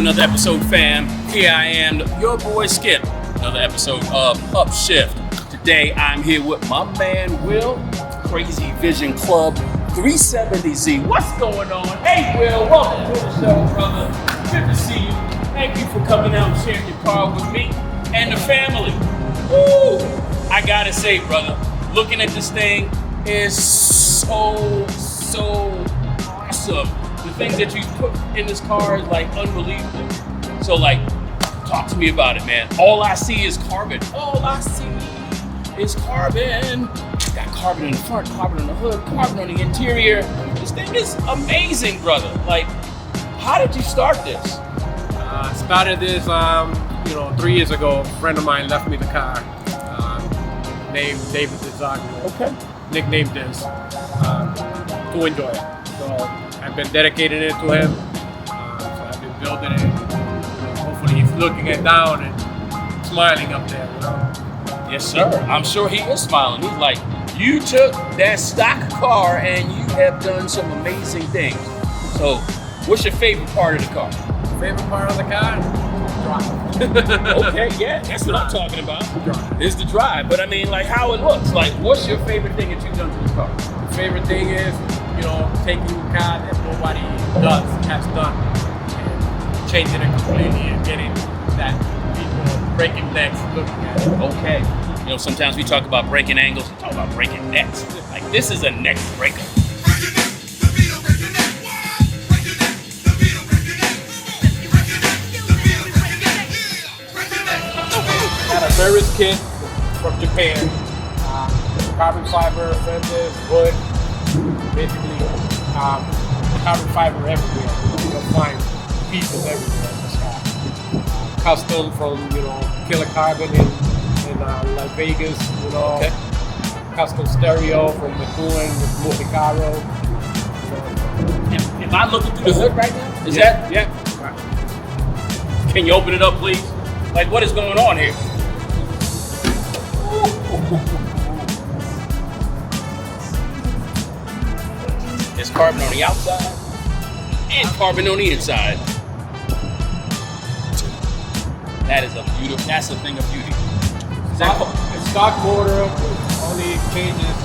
another episode, fam. Here I am, your boy Skip. Another episode of UpShift. Today I'm here with my man Will, Crazy Vision Club 370Z. What's going on? Hey Will, welcome to the show, brother. Good to see you. Thank you for coming out and sharing your car with me and the family. Woo! I gotta say, brother, looking at this thing is so awesome. The things that you put in this car is like unbelievable. So like, talk to me about it, man. All I see is carbon. All I see is carbon. Got carbon in the front, carbon on the hood, carbon on the interior. This thing is amazing, brother. Like, how did you start this? I started this, 3 years ago. A friend of mine left me the car, named David Desaglio. Okay. Nicknamed this, to enjoy it. So I've been dedicating it to him. So I've been building it. Hopefully he's looking it down and smiling up there. Yes, sir. I'm sure he is smiling. He's like, you took that stock car and you have done some amazing things. So, what's your favorite part of the car? Favorite part of the car? Drive. Okay, yeah, that's what I'm talking about. It's the drive, but I mean, like how it looks. Like, what's your favorite thing that you've done to the car? The favorite thing is, taking a car that nobody has done, and changing it completely and getting that people breaking necks looking at it. Okay. Sometimes we talk about breaking angles, we talk about breaking necks. Like, this is a neck breaker. Got a Ferris kit from Japan, carbon fiber fenders, wood, basically carbon fiber everywhere. You'll find pieces everywhere in this car. Custom from Killer Carbon in Las Vegas. Okay. Custom stereo from McCool with Mufficaro. Am I looking through the hood right now? Is that? Yeah. Can you open it up, please? Like, what is going on here? There's carbon on the outside and carbon on the inside. That's a thing of beauty. It's stock motor with only changes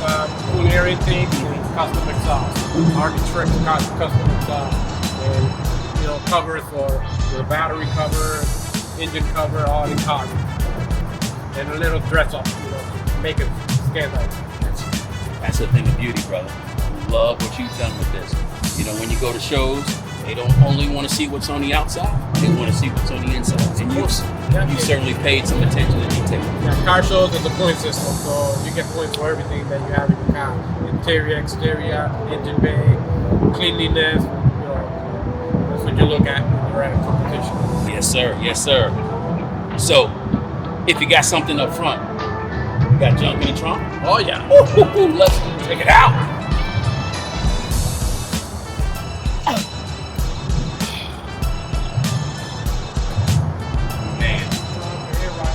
cool air intake and custom exhaust. Army Tricks custom exhaust. And covers for the battery cover, engine cover, all in carbon. And a little dress up, to make it stand out. That's a thing of beauty, brother. Love what you've done with this. When you go to shows, they don't only want to see what's on the outside, they want to see what's on the inside. And you certainly paid some attention to detail. Yeah, car shows is a point system, so you get points for everything that you have in your car. Interior, exterior, engine bay, cleanliness, that's what you look at when you're at a competition. Yes, sir. Yes, sir. So, if you got something up front, you got junk in the trunk? Oh yeah. Let's take it out.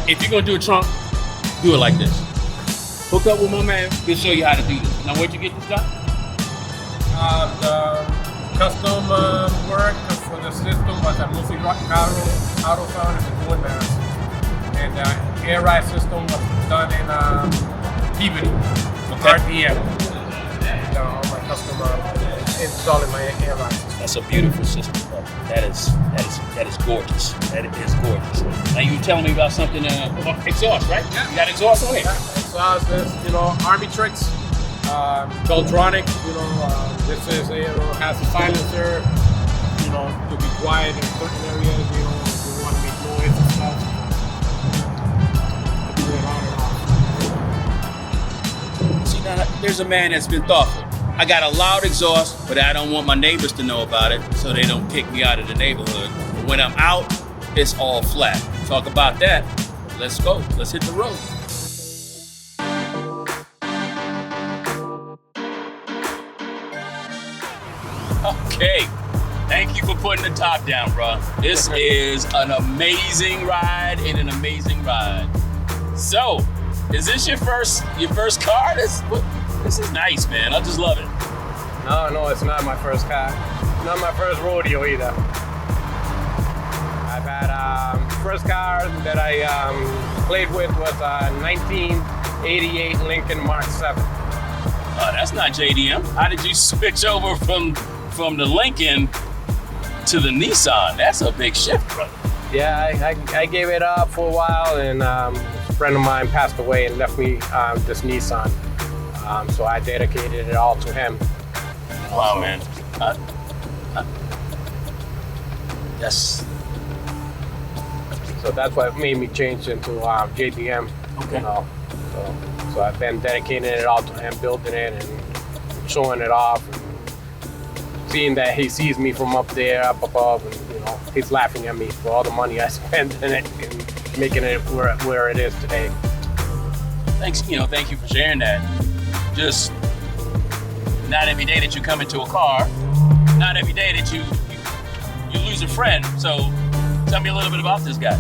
If you're gonna do a trunk, do it like this. Hook up with my man, he'll show you how to do this. Now, where'd you get this done? The custom work for the system was at Mufficaro Auto Sound in Wood, Mass. And the air ride system was done in Peabody, RDM. All my custom installing my air ride system. That's a beautiful system, brother. That is gorgeous. That is gorgeous. Now you were telling me about something, exhaust, right? Yeah. You got exhaust on here. Yeah, exhaust is, Army Tricks, Beltronic, this is, has a silencer, to be quiet in certain areas, if you want to make noise and stuff. Do it on and off. See, now there's a man that's been thoughtful. I got a loud exhaust, but I don't want my neighbors to know about it, so they don't kick me out of the neighborhood. But when I'm out, it's all flat. Talk about that. Let's go. Let's hit the road. Okay. Thank you for putting the top down, bro. This is an amazing ride and an amazing ride. So, is this your first car? This is nice, man. I just love it. No, it's not my first car. Not my first rodeo either. First car that I played with was a 1988 Lincoln Mark 7. That's not JDM. How did you switch over from the Lincoln to the Nissan? That's a big shift, brother. Yeah, I gave it up for a while, and a friend of mine passed away and left me this Nissan. So I dedicated it all to him. Wow, man. Yes. So that's what made me change into JDM. Okay. You know, so I've been dedicating it all to him, building it and showing it off, and seeing that he sees me from up there, up above, and he's laughing at me for all the money I spent in it and making it where it is today. Thanks. Thank you for sharing that. Just not every day that you come into a car, not every day that you lose a friend. So tell me a little bit about this guy.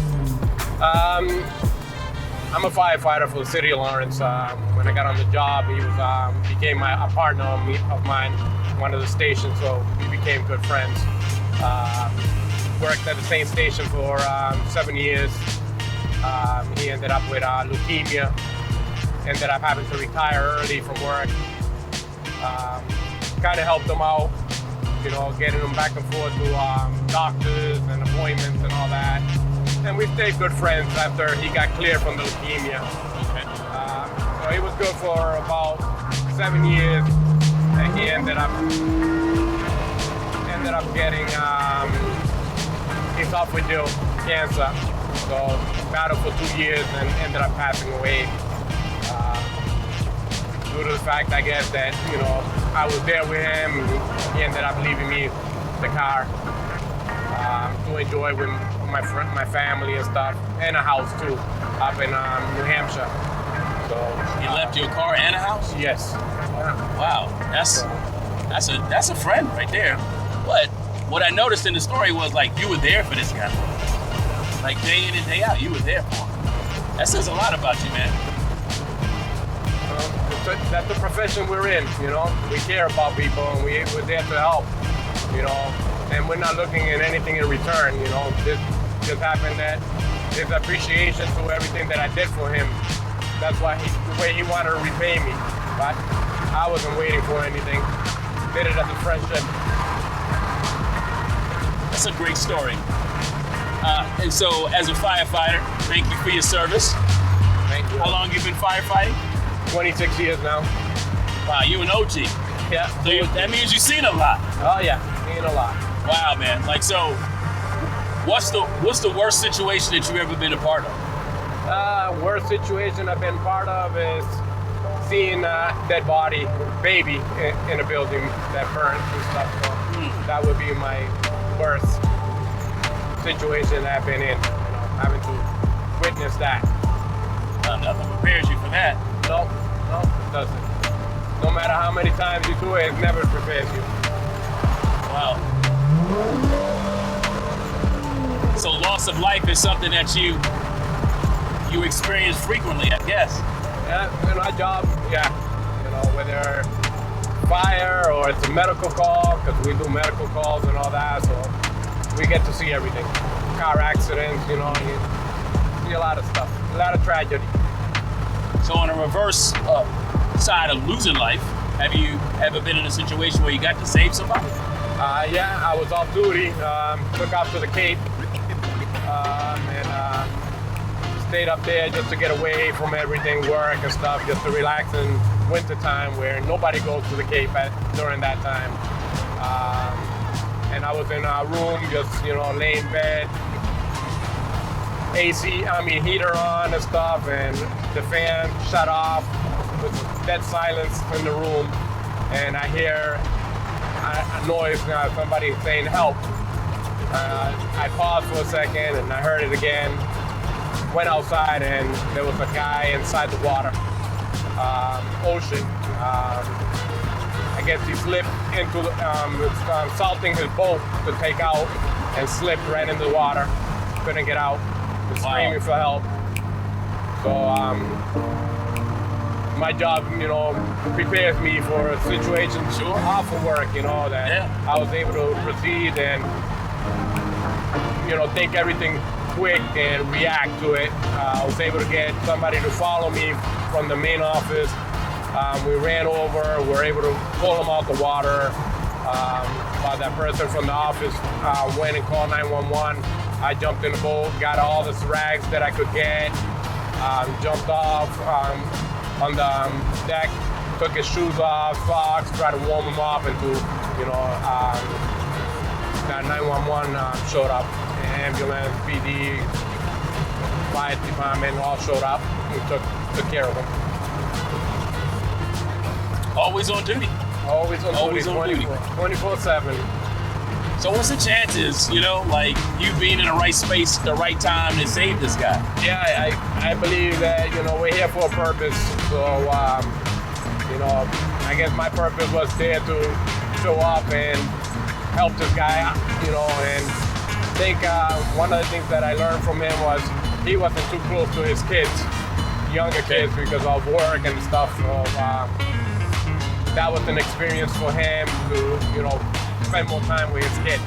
I'm a firefighter for the city of Lawrence. When I got on the job, he became a partner of mine, one of the stations, so we became good friends. Worked at the same station for 7 years. He ended up with leukemia, ended up having to retire early from work. Kind of helped him out, getting him back and forth to doctors and appointments and all that. And we stayed good friends after he got cleared from the leukemia. Okay. So he was good for about 7 years, and he ended up getting esophageal cancer. So battled for 2 years and ended up passing away. Due to the fact, I guess, that I was there with him, and he ended up leaving me the car to enjoy with my family and stuff, and a house too, up in New Hampshire. So He left you a car and a house? yes. Wow, that's a friend right there. But what I noticed in the story was you were there for this guy, day in and day out. You were there for him. That says a lot about you, man. That's the profession we're in. We care about people, and we're there to help. And we're not looking at anything in return. This just happened that his appreciation to everything that I did for him. That's why the way he wanted to repay me. But I wasn't waiting for anything. Did it as a friendship. That's a great story. And so, as a firefighter, thank you for your service. Thank you. How long you been firefighting? 26 years now. Wow, you an OG. Yeah. So that means you've seen a lot. Oh yeah, seen a lot. Wow, man. So, what's the worst situation that you've ever been a part of? Worst situation I've been part of is seeing a dead body, baby, in a building that burns and stuff. So that would be my worst situation I've been in. Having to witness that. Nothing prepares you for that. No, it doesn't. No matter how many times you do it never prepares you. Wow. So loss of life is something that you experience frequently, I guess. Yeah, in our job, yeah. Whether fire or it's a medical call, because we do medical calls and all that, so we get to see everything. Car accidents, you see a lot of stuff, a lot of tragedy. So on a reverse side of losing life, have you ever been in a situation where you got to save somebody? Yeah, I was off duty, took off to the Cape, and stayed up there just to get away from everything, work and stuff, just to relax in winter time where nobody goes to the Cape during that time. And I was in a room, just laying in bed, heater on and stuff, and the fan shut off with dead silence in the room, and I hear a noise, somebody saying help. I paused for a second and I heard it again, went outside, and there was a guy inside the water, ocean. I guess he slipped into salting his boat to take out, and slipped right into the water, couldn't get out. Screaming for help. So my job, prepares me for a situation off of work, that I was able to proceed and, take everything quick and react to it. I was able to get somebody to follow me from the main office. We ran over, we were able to pull him out the water. But that person from the office went and called 911. I jumped in the boat, got all the rags that I could get, jumped off on the deck, took his shoes off, socks, tried to warm him up until, that 911 showed up. Ambulance, PD, fire department all showed up and took care of him. Always on duty. Always on duty. 24/7. So what's the chances, like you being in the right space at the right time to save this guy? Yeah, I believe that, we're here for a purpose. So, I guess my purpose was there to show up and help this guy out, and I think one of the things that I learned from him was he wasn't too close to his kids, younger kids, because of work and stuff. So that was an experience for him to, spend more time with his kid,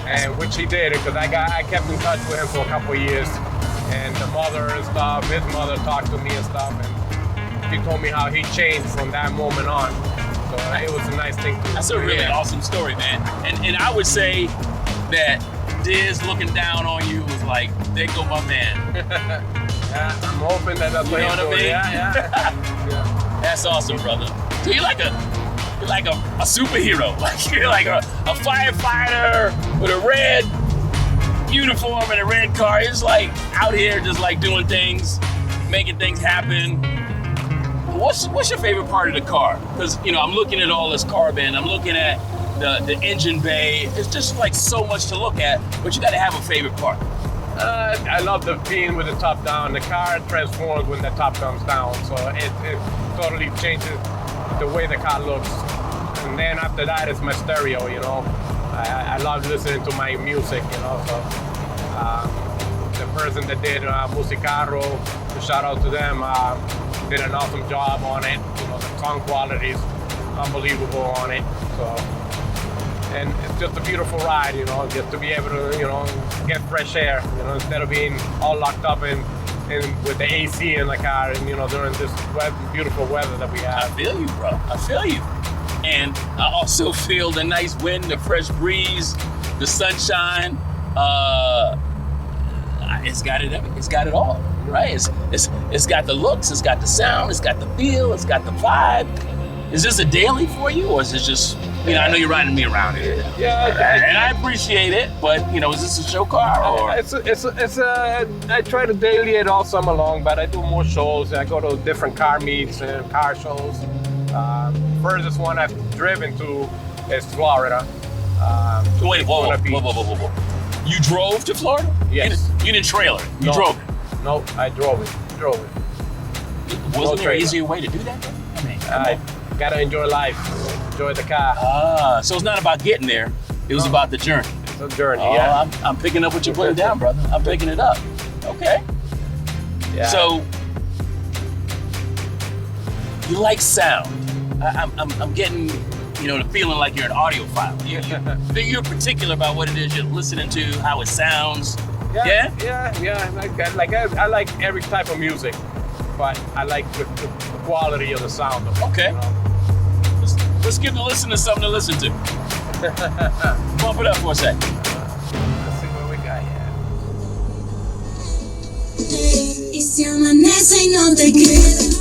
and which he did, because I kept in touch with him for a couple of years, and the mother and stuff, his mother talked to me and stuff, and he told me how he changed from that moment on. So it was a nice thing to. That's a really awesome story, man. And I would say that Diz looking down on you was like, there go my man. Yeah, I'm hoping that that's what you know what I mean? Yeah. That's awesome, brother. So you're like a superhero. Like you're like a firefighter with a red uniform and a red car. It's like out here just like doing things, making things happen. What's your favorite part of the car? Because I'm looking at all this carbon. I'm looking at the engine bay. It's just like so much to look at. But you got to have a favorite part. I love the being with the top down. The car transforms when the top comes down, so it totally changes the way the car looks. And then after that, it's my stereo. I love listening to my music. So the person that did Musicaro, shout out to them. Did an awesome job on it. The sound quality is unbelievable on it. So, and it's just a beautiful ride, just to be able to, get fresh air, instead of being all locked up in with the AC in the car, and during this beautiful weather that we have. I feel you, bro. I feel you. And I also feel the nice wind, the fresh breeze, the sunshine. It's got it. It's got it all. Right? It's got the looks, it's got the sound, it's got the feel, it's got the vibe. Is this a daily for you, or is it just, I know you're riding me around here. Yeah, and I appreciate it, but is this a show car or? I try to daily it all summer long, but I do more shows. I go to different car meets and car shows. Furthest one I've driven to is Florida. Wait, whoa. You drove to Florida? Yes. You didn't trailer. You drove it. No, I drove it. Wasn't there an easier way to do that? I gotta enjoy life, enjoy the car. So it's not about getting there. It was about the journey. It's a journey, yeah. I'm picking up what you're putting down, brother. I'm picking it up. Okay. Yeah. So you like sound. I'm getting, the feeling like you're an audiophile. You're particular about what it is you're listening to, how it sounds. Yeah. I like every type of music, but I like the quality of the sound of it. Okay. Let's give the listener something to listen to. Bump it up for a second. Let's see what we got here. Y si amanece y no te queda.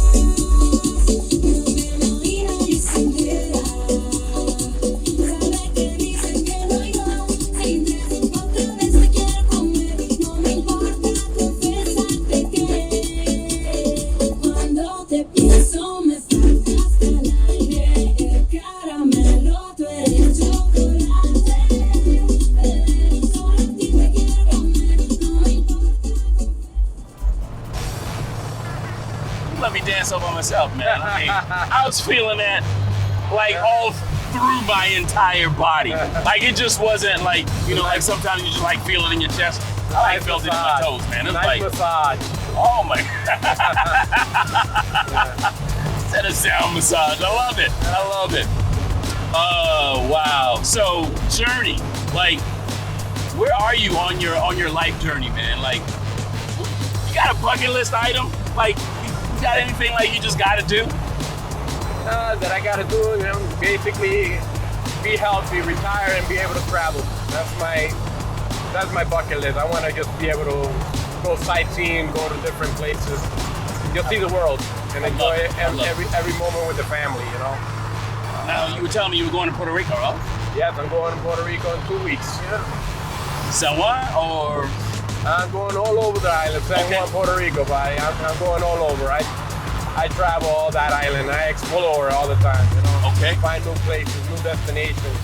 All by myself, man. I was feeling that like all through my entire body. Like it just wasn't like, like sometimes you just like feel it in your chest. I felt it in my toes, man. It was like massage. Oh my God. Instead of sound massage. I love it. Oh wow. So journey, like where are you on your life journey, man? Like, you got a bucket list item? Like, you got anything like you just got to do? That I gotta do, you know, basically be healthy, retire, and be able to travel. That's my bucket list. I want to just be able to go sightseeing, go to different places, just see the world, and enjoy every moment with the family. You know. Now you were telling me you were going to Puerto Rico, right? Yes, I'm going to Puerto Rico in 2 weeks. Yeah. San Juan or? I'm going all over the island. San Juan, Puerto Rico, but I'm going all over. I travel all that island. I explore all the time, you know. Okay. Find new places, new destinations.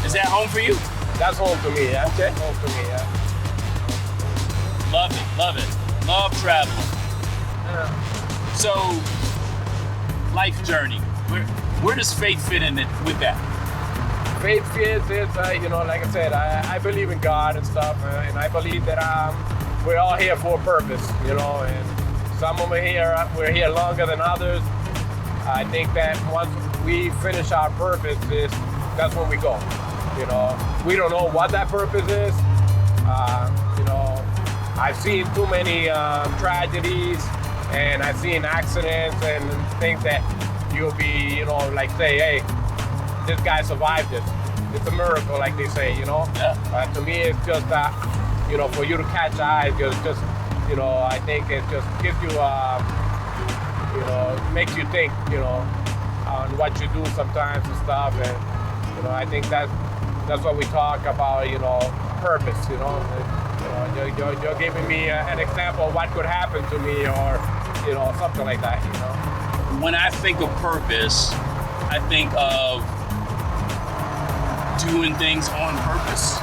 Is that home for you? That's home to me, yeah. Okay. Home to me, yeah. Love it, love it. Love traveling. Yeah. So, life journey. Where does faith fit in it with that? Faith fits is, you know, like I said, I believe in God and stuff, and I believe that we're all here for a purpose, you know, and some of us we're here longer than others. I think that once we finish our purpose, that's when we go. You know, we don't know what that purpose is. You know, I've seen too many tragedies, and I've seen accidents and things that you'll be, you know, like say, hey, this guy survived it. It's a miracle, like they say, you know. Yeah. To me, it's just that, you know, for you to catch eyes, just you know, I think it just gives you, you know, makes you think, you know, on what you do sometimes and stuff. And, you know, I think that's what we talk about, you know, purpose, you know. You're giving me an example of what could happen to me or, you know, something like that, you know. When I think of purpose, I think of doing things on purpose,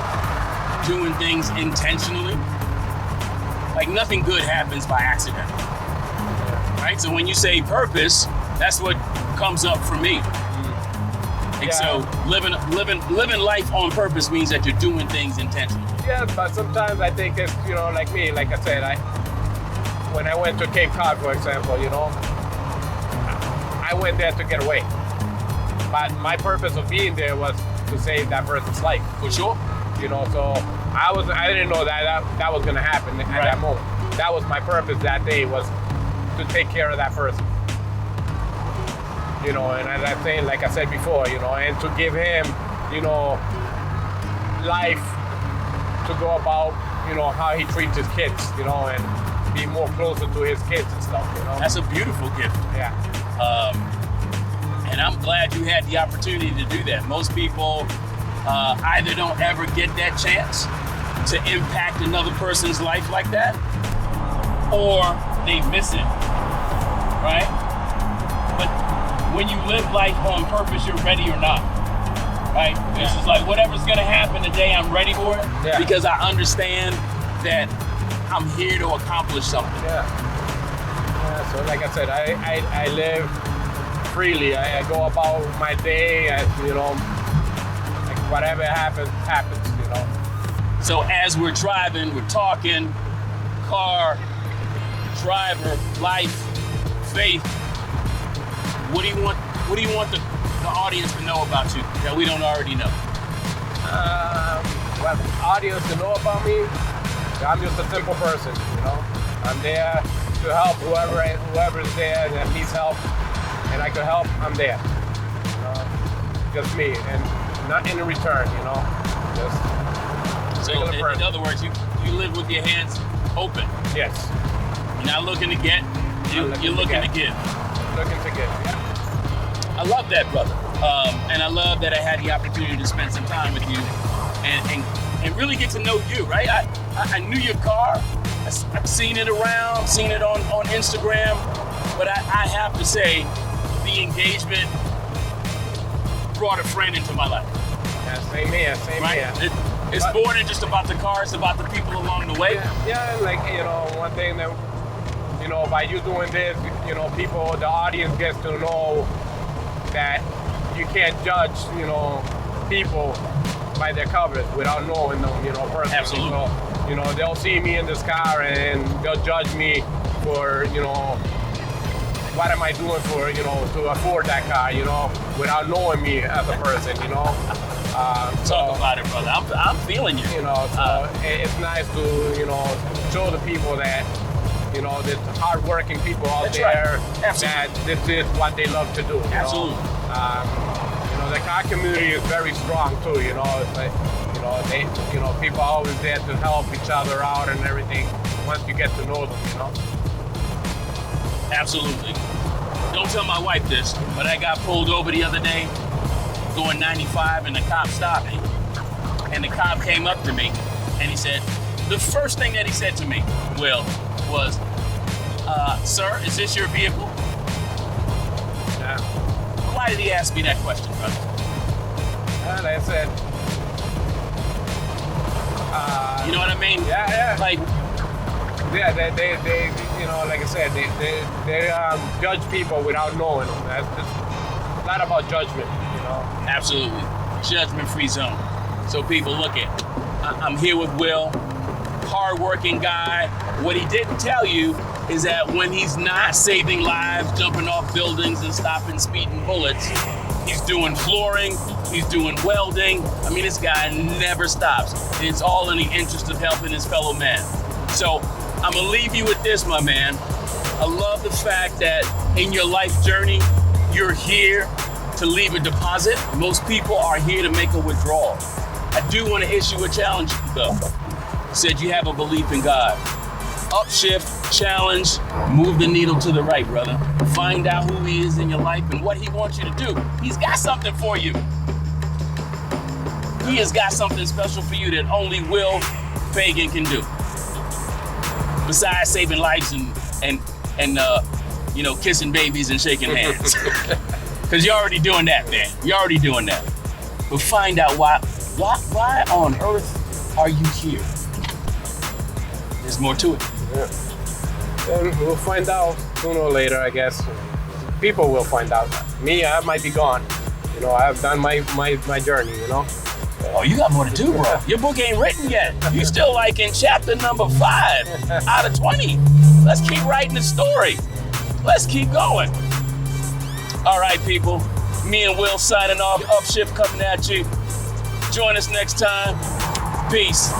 doing things intentionally. Like nothing good happens by accident, right? So when you say purpose, that's what comes up for me. Like, so living life on purpose means that you're doing things intentionally. Yeah, but sometimes I think it's, you know, like me, like I said, when I went to Cape Cod, for example, you know, I went there to get away. But my purpose of being there was to save that person's life. For sure. You know, so I didn't know that was gonna happen at that moment. That was my purpose that day, was to take care of that person. You know, and as I say, like I said before, you know, and to give him, you know, life to go about, you know, how he treats his kids, you know, and be more closer to his kids and stuff, you know. That's a beautiful gift. Yeah. And I'm glad you had the opportunity to do that. Most people either don't ever get that chance to impact another person's life like that, or they miss it, right? But when you live life on purpose, you're ready or not, right? This is like, whatever's gonna happen today, I'm ready for it, because I understand that I'm here to accomplish something. Yeah, so like I said, I live freely. I go about my day, you know, like whatever happens, you know. So as we're driving, we're talking, car, driver, life, faith. What do you want the audience to know about you that we don't already know? Well, the audience to know about me, I'm just a simple person, you know. I'm there to help whoever's there that needs help, and I can help, I'm there. You know, just me, and not in return, you know. Just so in other words, you live with your hands open. Yes. You're not looking to get, you're looking to give. Looking to give, yeah. I love that, brother. And I love that I had the opportunity to spend some time with you and really get to know you, right? I knew your car. I've seen it around, seen it on Instagram, but I have to say the engagement brought a friend into my life. Yeah, same here. It's more than just about the car, it's about the people along the way. Yeah, like, you know, one thing that, you know, by you doing this, you know, people, the audience gets to know that you can't judge, you know, people by their covers without knowing them, you know, personally. Absolutely. So, you know, they'll see me in this car and they'll judge me for, you know, what am I doing for, you know, to afford that car, you know, without knowing me as a person, you know. Talk about it, brother. I'm feeling you. You know, so it's nice to, you know, show the people that, you know, there's hardworking people out That's there right. Absolutely. that this is what they love to do. You Absolutely. Know? You know, the car community is very strong too. You know, it's like, you know, people are always there to help each other out and everything. Once you get to know them, you know. Absolutely. Don't tell my wife this, but I got pulled over the other day going 95 and the cop stopped me. And the cop came up to me and he said, the first thing that he said to me, Will, was, sir, is this your vehicle? Yeah. Why did he ask me that question, brother? And I said, You know what I mean? yeah. Like, Yeah, they you know, like I said, they judge people without knowing them. It's not about judgment, you know. absolutely. Judgment-free zone. So people, look at, I'm here with Will, hardworking guy. What he didn't tell you is that when he's not saving lives, jumping off buildings and stopping speeding bullets, he's doing flooring, he's doing welding. I mean, this guy never stops. It's all in the interest of helping his fellow man. So I'm gonna leave you with this, my man. I love the fact that in your life journey, you're here to leave a deposit. Most people are here to make a withdrawal. I do want to issue a challenge though. Said you have a belief in God. UpShift, challenge, move the needle to the right, brother. Find out who he is in your life and what he wants you to do. He's got something for you. He has got something special for you that only Will Fagan can do. Besides saving lives and you know, kissing babies and shaking hands. Because you're already doing that, man. You're already doing that. But find out why on earth are you here? There's more to it. Yeah. And we'll find out sooner or later, I guess. People will find out. Me, I might be gone. You know, I've done my journey, you know. Oh, you got more to do, bro. Your book ain't written yet. You still like in chapter number 5 out of 20. Let's keep writing the story. Let's keep going. All right, people. Me and Will signing off. UpShift coming at you. Join us next time. Peace.